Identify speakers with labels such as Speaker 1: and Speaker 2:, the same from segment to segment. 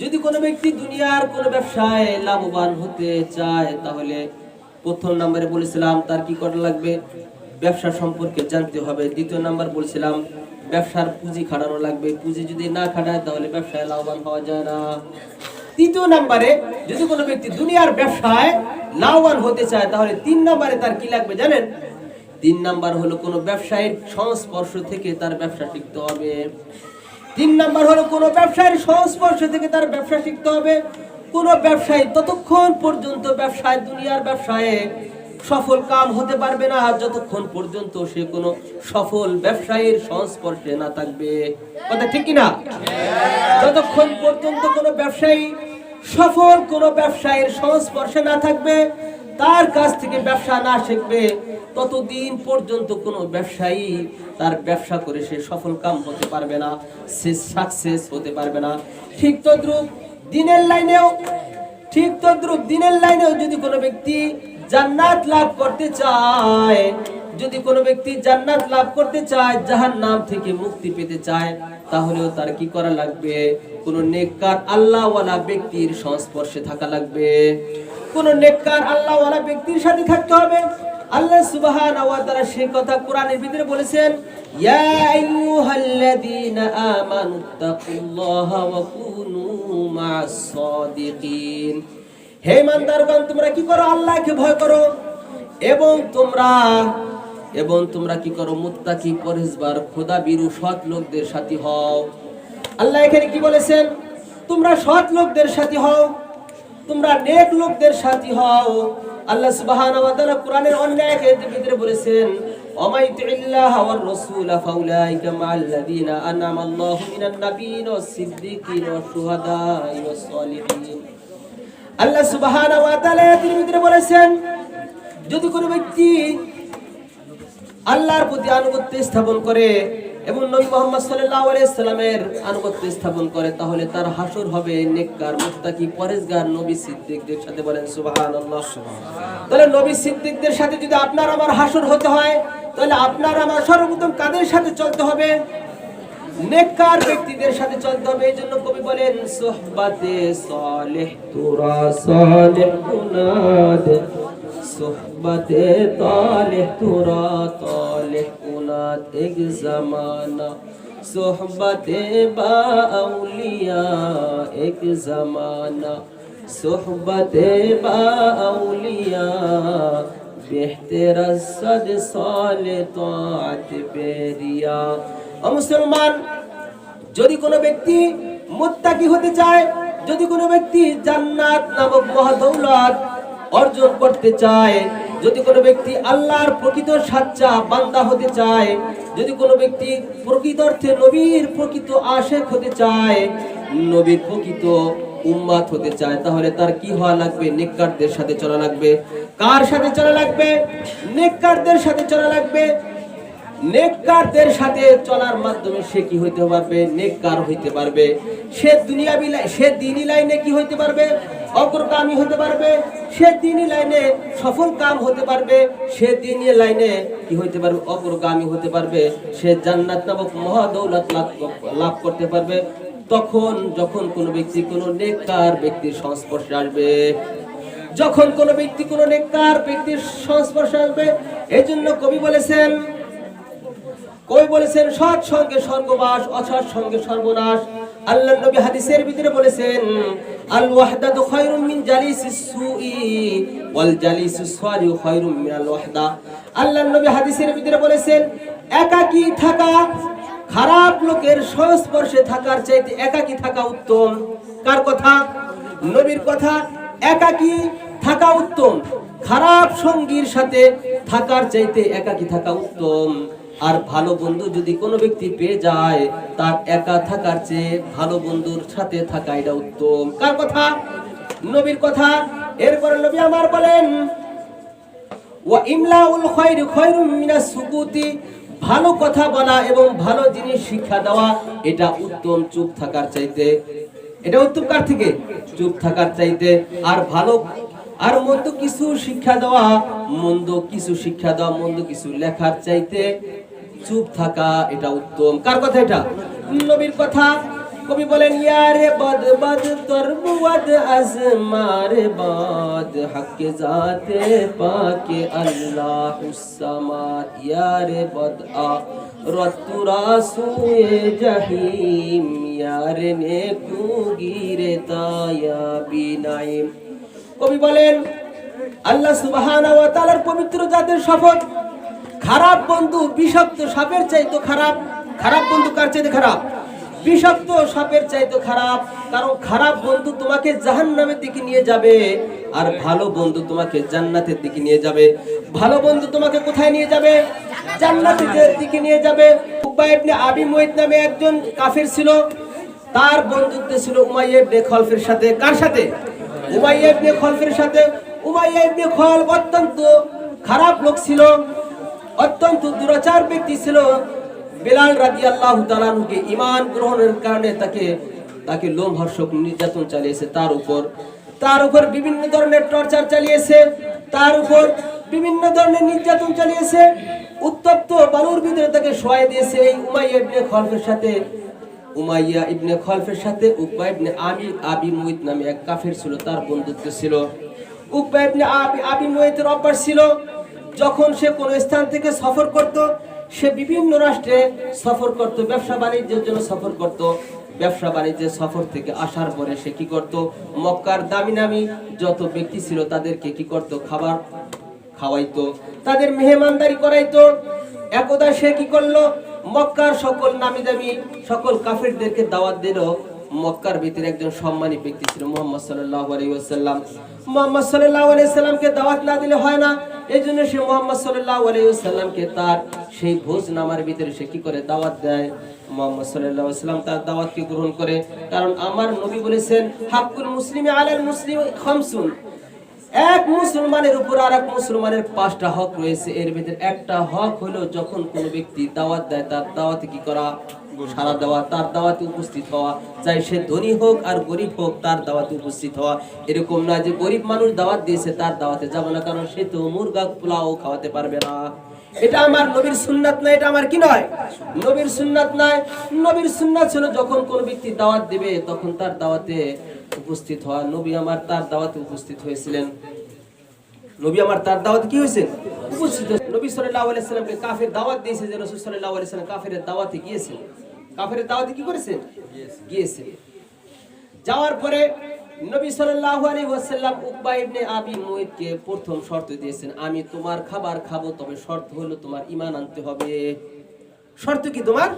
Speaker 1: যদি কোনো ব্যক্তি দুনিয়ার কোনো ব্যবসায় লাভবান হতে চায় তাহলে প্রথম নম্বরে বলেছিলাম তার কি করা লাগবে, ব্যবসা সম্পর্কে জানতে হবে। দ্বিতীয় নাম্বার বলেছিলাম ব্যবসার পুঁজি খাটানো লাগবে, পুঁজি যদি না খাটায় তাহলে ব্যবসায় লাভবান হওয়া যায় না। তৃতীয় নম্বরে যদি কোনো ব্যক্তি দুনিয়ার ব্যবসায় লাভবান হতে চায় তাহলে 3 নম্বরে তার কি লাগবে জানেন? 3 নাম্বার হলো কোনো ব্যবসায়ীর সংস্পর্শ থেকে তার ব্যবসা শিখতে হবে। 3 নাম্বার হলো কোনো ব্যবসায়ীর সংস্পর্শ থেকে তার ব্যবসা শিখতে হবে। কোনো ব্যবসায়ী ততক্ষণ পর্যন্ত ব্যবসায় দুনিয়ার ব্যবসায়ে সফল কাম হতে পারবে না যতক্ষণ পর্যন্ত সে কোনো সফল ব্যবসায়ীর সংস্পর্শে না থাকবে। কথা ঠিক কি না? যতক্ষণ পর্যন্ত কোনো ব্যবসায়ী সফল কোনো ব্যবসায়ীর সংস্পর্শে না থাকবে, তার কাছ থেকে ব্যবসা না শিখবে, ততদিন পর্যন্ত কোনো ব্যবসায়ী তার ব্যবসা করে সে সফল কাম হতে পারবে না, সে সাকসেস হতে পারবে না। ঠিক তদ্রূপ দিনের লাইনেও যদি কোনো ব্যক্তি জান্নাত লাভ করতে চায়, যদি কোনো ব্যক্তি জান্নাত লাভ করতে চায়, জাহান্নাম থেকে মুক্তি পেতে চায়, তাহলেও তার কি করা লাগবে? কোন নেককার আল্লাহওয়ালা ব্যক্তির সংস্পর্শে থাকা লাগবে। কোন নেককার আল্লাহওয়ালা ব্যক্তির সাথে থাকতে হবে। আল্লাহ সুবহানাহু ওয়া তাআলা সেই কথা কোরআনের ভিতরে বলেছেন, ইয়া আইয়ুহাল্লাযীনা আমানুত্তাকুল্লাহা ওয়া কুনু মা'আস সাদিকিন। হে ইমানদারগণ, তোমরা কি করো? আল্লাহকে ভয় করো এবং তোমরা কি করো? মুত্তাকি, পরহেজগার, খোদাভীরু সৎ লোকদের সাথী হও। আল্লাহ এখানে কি বলেছেন? তোমরা সৎ লোকদের সাথী হও, তোমরা নেক লোকদের সাথী হও। আল্লাহ সুবহানাহু ওয়া তাআলা কোরআনের অন্য আয়াতের ভিতরে বলেছেন, ওমাইতিল্লাহ ওয়ার রাসূল ফাউলাইকা মাআল্লাযীনা আনআমাল্লাহু মিনান নাবিয়্যিন ওয়াস সিদ্দীকিন ওয়াশ শুহাদাই ওয়াস সালিহিন। আল্লাহ সুবহানাহু ওয়া তাআলা এর ভিতরে বলেছেন, যদি কোনো ব্যক্তি আল্লাহর প্রতি আনুগত্য স্থাপন করে এবং নবী মুহাম্মদ সাল্লাল্লাহু আলাইহি সাল্লামের আনুগত্য স্থাপন করে, তাহলে তার হাসর হবে নেককার, মুত্তাকি, পরহেজগার নবী সিদ্দিকদের সাথে। বলেন সুবহানাল্লাহ। তাহলে নবী সিদ্দিকদের সাথে যদি আপনার আমার হাসর হতে হয়, তাহলে আপনার আমার সর্বপ্রথম কাদের সাথে চলতে হবে? নেককার ব্যক্তিদের সাথে চলতে হবে। এই জন্য কবি বলেন, সুহবাতে সালেহ তুরা সালেহ কুনাদ, সুহবাতে তালেহ তুরা তালেহ কুনাদ এক জামানা, সুহবাতে বা আউলিয়া এক জামানা, সুহবাতে বা আউলিয়া বেহতেরা সদ সালে তাআত বেরিয়া। ও মুসলমান, যদি কোনো ব্যক্তি মুত্তাকি হতে চায়, যদি কোনো ব্যক্তি জান্নাত নামক মহাদৌলত অর্জন করতে চায়, যদি কোনো ব্যক্তি আল্লাহর প্রকৃত সাচ্চা বান্দা হতে চায়, যদি কোনো ব্যক্তি প্রকৃত অর্থে নবীর প্রকৃত আশিক হতে চায়, নবীর প্রকৃত উম্মত হতে চায়, তাহলে তার কি হওয়া লাগবে? নেককারদের সাথে চলা লাগবে। কার সাথে চলা লাগবে? নেককারদের সাথে চলা লাগবে। নেককারদের সাথে চলার মাধ্যমে সে কি হইতে পারবে? নেককার হইতে পারবে। সে দ্বীনি লাইনে কি হইতে পারবে? অগ্রগামী হতে পারবে। সে দ্বীনি লাইনে সফল কাম হতে পারবে। সে দ্বীনি লাইনে কি হইতে পারবে? অগ্রগামী হতে পারবে। সে জান্নাত নামক মহাদৌলত লাভ করতে পারবে তখন যখন কোনো ব্যক্তি কোনো নেককার ব্যক্তির সংস্পর্শে আসবে। যখন কোনো ব্যক্তি কোনো নেককার ব্যক্তির সংস্পর্শে আসবে। এই জন্য কবি বলেছেন, সৎ সঙ্গে স্বর্গবাস, অসৎ সঙ্গে সর্বনাশ। আল্লাহর নবী হাদিসের ভিতরে বলেছেন, আল ওয়াহদাতু খায়রুম মিন জালিসিস সুই ওয়াল জালিসুস সালিহু খায়রুম মিনাল ওয়াহদা। আল্লাহর নবী হাদিসের ভিতরে বলেছেন, একাকী থাকা খারাপ লোকের সংস্পর্শে থাকার চাইতে একাকী থাকা উত্তম। কার কথা? নবীর কথা। একাকী থাকা উত্তম, খারাপ সঙ্গীর সাথে থাকার চাইতে একাকী থাকা উত্তম। আর ভালো বন্ধু যদি কোনো ব্যক্তি পেয়ে যায়, তার একা থাকার চেয়ে ভালো বন্ধুর সাথে থাকা এটা উত্তম। কার কথা? নবীর কথা। এরপরে নবী আমার বলেন, ওয়া ইমলাউল খায়রি খায়রুম মিনাস সুকুতি। ভালো কথা বলা এবং ভালো জিনিস শিক্ষা দেওয়া এটা উত্তম চুপ থাকার চাইতে। এটা উত্তম কার থেকে? চুপ থাকার চাইতে। আর মন্দ কিছু শিক্ষা দেওয়া, মন্দ কিছু লেখার চাইতে চুপ থাকা এটা উত্তম। কার কথা? এটা নবীর কথা। কবি বলেন ইয়ারে বদ বদ তোর বুয়াদ আজমারে বাদ হক জাতে পাকে আল্লাহুস সামাদ ইয়ারে বদ আ রতুরা সুয়ে জাহিম ইয়ারে নেকু গিরে তায়া বিনাইম। কবি বলেন আল্লাহ সুবহানাহু ওয়া তাআলার পবিত্র জাতের শপথ, খারাপ বন্ধু বিষাক্ত সাপের চাইতে খারাপ। খারাপ বন্ধু কার চাইতে খারাপ? বিষাক্ত সাপের চাইতে খারাপ। কারণ খারাপ বন্ধু তোমাকে জাহান্নামের দিকে নিয়ে যাবে, আর ভালো বন্ধু তোমাকে জান্নাতের দিকে নিয়ে যাবে। ভালো বন্ধু তোমাকে কোথায় নিয়ে যাবে? জান্নাতের দিকে নিয়ে যাবে। উকবা ইবনে আবি মুইত নামে একজন কাফির ছিল, তার বন্ধুত্ব ছিল উমাইয়া ইবনে খলফের সাথে। কার সাথে? উমাইয়া ইবনে খলফের সাথে। উমাইয়া ইবনে খলফ অত্যন্ত খারাপ লোক ছিল, অত্যন্ত দুরাচার ব্যক্তি ছিল। বেলাল রাদিয়াল্লাহু তাআলা আনহুকে ঈমান গ্রহণের কারণে তাকে লোমহর্ষক নির্যাতন চালিয়েছে, তার উপর বিভিন্ন ধরনের টর্চার চালিয়েছে, তার উপর বিভিন্ন ধরনের নির্যাতন চালিয়েছে। উত্তপ্ত বালুর ভিতরে তাকে শোয়াই দিয়েছে। এই উমাইয়া ইবনে খলফের সাথে উকবা ইবনে আবি মুইত নামে এক কাফির ছিল, তার বন্ধুত্ব ছিল। উকবা ইবনে আবি মুইতের অভ্যাস ছিল, যখন সে কোন স্থান থেকে সফর করত, সে বিভিন্ন রাষ্ট্রে সফর করত, ব্যবসা বাণিজ্যের জন্য সফর করত। ব্যবসা বাণিজ্যের সফর থেকে আসার পরে সে কি করত? মক্কার দামি নামি যত ব্যক্তি ছিল তাদেরকে কি করত? খাবার খাওয়াইতো, তাদের মেহমানদারি করাইতো। একদা সে কি করলো? মক্কার সকল নামি দামি সকল কাফিরদেরকে দাওয়াত দিল। মক্কার ভিতরে একজন সম্মানী ব্যক্তি ছিল মুহাম্মদ সাল্লাল্লাহু আলাইহি ওয়াসাল্লাম। মুহাম্মদ সাল্লাল্লাহু আলাইহি ওয়াসাল্লামকে দাওয়াত না দিলে হয় না, এইজন্য সে মুহাম্মদ সাল্লাল্লাহু আলাইহি ওয়াসাল্লামকে তার সেই ভোজ নামার ভিতরে সে কি করে? দাওয়াত দেয়। মুহাম্মদ সাল্লাল্লাহু আলাইহি ওয়াসাল্লাম তার দাওয়াতকে গ্রহণ করে, কারণ আমার নবী বলেছেন হাক্কুল মুসলিমি আলাল মুসলিমি খামসুন, এক মুসলমানের উপর আরেক মুসলমানের 5টা হক রয়েছে। এর ভিতরে একটা হক হলো যখন কোনো ব্যক্তি দাওয়াত দেয় তার দাওয়াতে কি করা? সারা দেওয়া, তার দাওয়াতে উপস্থিত হওয়া। চাই সে ধনী হোক আর গরিব হোক, তার দাওয়াতে উপস্থিত হওয়া। এরকম না যে গরিব মানুষ দাওয়াত দিয়েছে তার দাওয়াতে যাব না, কারণ সে তো মুরগা পোলাও খাওয়াতে পারবে না। এটা আমার নবীর সুন্নাত না, এটা আমার কি নয়? নবীর সুন্নাত নয়। নবীর সুন্নাত ছিল যখন কোন ব্যক্তি দাওয়াত দিবে তখন তার দাওয়াতে উপস্থিত হওয়া। নবী আমার তার দাওয়াতে উপস্থিত হয়েছিলেন। নবী আমার তার দাওয়াতে কি হয়েছে? উপস্থিত। নবী সাল্লাল্লাহু আলাইহি সাল্লামকে কাফের দাওয়াত দিয়েছে যে রাসূল সাল্লাল্লাহু আলাইহি সাল্লাম কাফেরের দাওয়াতে গিয়েছে। কাফেরের দাওয়াতে কি করেছে? গিয়েছে। যাওয়ার পরে নবী সাল্লাল্লাহু আলাইহি ওয়াসাল্লাম উকবা ইবনে আবি মুইতকে প্রথম শর্ত দিয়েছেন, আমি তোমার খাবার খাবো, তবে শর্ত হলো তোমার ঈমান আনতে হবে। শর্ত কি? তোমার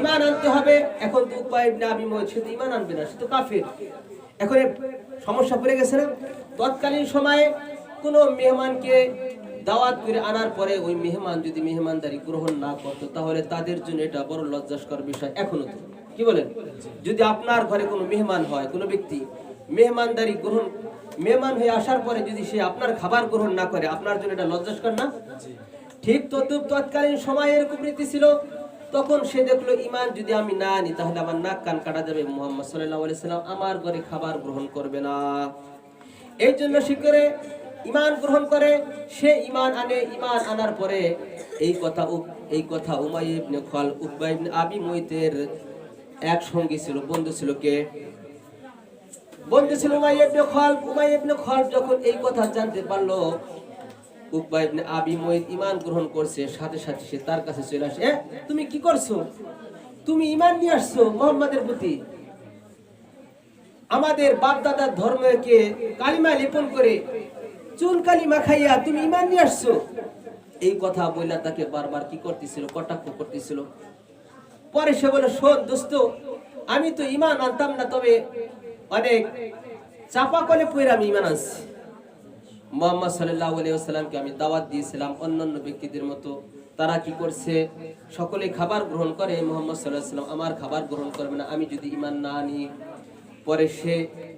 Speaker 1: ঈমান আনতে হবে। এখন তো উকবা ইবনে আবি মুইত সে তো ঈমান আনবে না, সে তো কাফের। এখন সমস্যা পড়ে গেছে না? তৎকালীন সময়ে কোনো মেহমানকে দাওয়াত করে আনার পরে ওই মেহমান যদি মেহমানদারি গ্রহণ না করতো তাহলে তাদের জন্য এটা বড় লজ্জাস্কর বিষয়। এখনো তো কি বলেন? যদি আপনার ঘরে কোনো মেহমান হয়, কোনো ব্যক্তি মেহমান হয়ে আসার পরে যদি সে আপনার খাবার গ্রহণ না করে, আপনার জন্য এটা লজ্জাস্কর না? ঠিক তৎকালীন সময়ে এরকম রীতি ছিল। তখন সে দেখলো ঈমান যদি আমি না আনি তাহলে আমার নাক কান কাটা যাবে, মুহাম্মদ সাল্লাল্লাহু আলাইহি সাল্লাম আমার ঘরে খাবার গ্রহণ করবে না। এই জন্য সে করে ঈমান গ্রহণ করে, সে ঈমান আনে। ঈমান আনার পরে এই কথা উমাইয়া ইবনে খলফ উকবা ইবনে আবি মুইতের এক সঙ্গী ছিল, বন্ধু ছিল। কে বন্ধু ছিল? উমাইয়া ইবনে খলফ। উমাইয়া ইবনে খলফ যখন এই কথা জানতে পারলো উকবা ইবনে আবি মুইত ঈমান গ্রহণ করছে, সাথে সাথে সে তার কাছে চলে আসে। তুমি কি করছো? তুমি ঈমান নিয়ে আসছো মুহাম্মাদের প্রতি? আমাদের বাপ দাদার ধর্মকে কালিমা লেপন করে চুন কালিমা খাইয়া তুমি ঈমান নিয়ে আসছো। এই কথা বইলা তাকে বারবার কি করতেছিল? কটাক্ষ করতেছিল। পরে সে বলে, শোন দোস্ত, আমি তো ঈমান আনতাম না, তবে অনেক চাপা কলে পড়ে আমি ঈমান আনছি। মুহাম্মদ সাল্লাল্লাহু আলাইহি ওয়াসাল্লামকে আমি দাওয়াত দিয়েছিলাম অন্যান্য ব্যক্তিদের মতো, তারা কি করছে? সকলে খাবার গ্রহণ করে, মুহাম্মদ সাল্লাল্লাহু আলাইহি ওয়াসাল্লাম আমার খাবার গ্রহণ করবে না আমি যদি ঈমান না আনি। পরে সে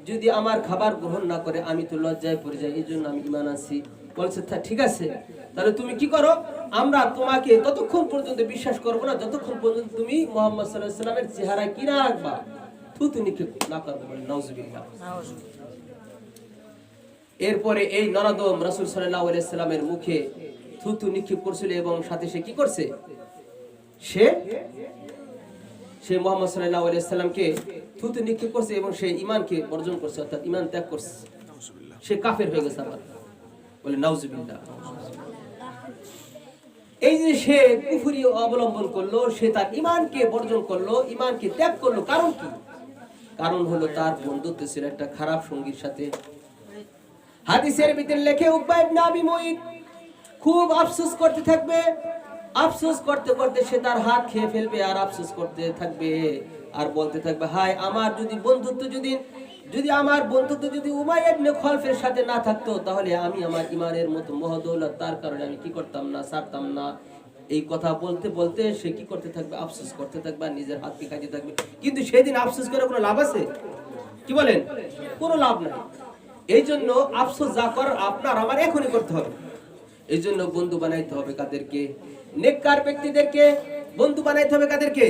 Speaker 1: যদি আমার খাবার গ্রহণ না করে আমি তো লজ্জায় পড়ে যাই, এই জন্য আমি ঈমান আনছি। বলছে ঠিক আছে, তাহলে তুমি কি করো? আমরা তোমাকে ততক্ষণ পর্যন্ত বিশ্বাস করবো না যতক্ষণ পর্যন্ত তুমি মুহাম্মদ সাল্লাল্লাহু আলাইহি ওয়াসাল্লামের চেহারায় কি না রাখবা, থুতু নিক্ষেপ না করবে। বলে নাউজুবিল্লাহ। এরপরে এই নরদম রাসূল সাল্লাল্লাহু আলাইহি ওয়াসাল্লামের মুখে থুতু নিক্ষেপ করছিল এবং সাথে সে কি করছে? সে মুহাম্মদ সাল্লাল্লাহু আলাইহি ওয়াসাল্লামকে থুতু নিক্ষেপ করছে এবং সে ঈমানকে বর্জন করছে, অর্থাৎ ঈমান ত্যাগ করছে, সে কাফের হয়ে গেছে। আবার বলে নাউজুবিল্লাহ। এই যে সে কুফরি অবলম্বন করলো, সে তার ঈমানকে বর্জন করলো, ঈমানকে ত্যাগ করলো, কারণ কি? কারণ হলো তার বন্ধুত্ব ছিল একটা খারাপ সঙ্গীর সাথে। হাদিসের ভিতরে লেখে উকবা ইবনে আবি মুঈত খুব আফসোস করতে থাকবে, আফসোস করতে করতে সে তার হাত খেয়ে ফেলবে, আর আফসোস করতে থাকবে আর বলতে থাকবে, হায় আমার যদি বন্ধুত্ব আমার বন্ধুত্ব যদি উমাইয়া ইবনে খলফের সাথে না থাকতো, তাহলে আমি আমার ঈমানের মতো মহদৌলত তার কারণে আমি কি করতাম না, ছাড়তাম না। এই কথা বলতে বলতে সে কি করতে থাকবে? আফসোস করতে থাকবে আর নিজের হাতকে খাইতে থাকবে। কিন্তু সেদিন আফসোস করে কোনো লাভ আছে? কি বলেন? কোনো লাভ নাই। এই জন্য আফসোস যা করার আপনার আমার এখনই করতে হবে। এই জন্য বন্ধু বানাইতে হবে কাদেরকে? নেককার ব্যক্তিদেরকে বন্ধু বানাইতে হবে। কাদেরকে?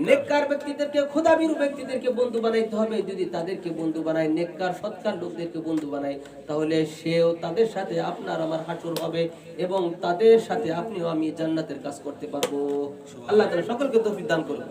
Speaker 1: নেককার ব্যক্তিদেরকে, খোদাভীরু ব্যক্তিদেরকে বন্ধু বানাইতে হবে। যদি তাদেরকে বন্ধু বানায়, নেককার সৎকার লোকদেরকে বন্ধু বানায়, তাহলে সেও তাদের সাথে আপনার আমার হাসর হবে এবং তাদের সাথে আপনিও আমি জান্নাতের কাজ করতে পারবো। আল্লাহ তাআলা সকলকে তৌফিক দান করুন।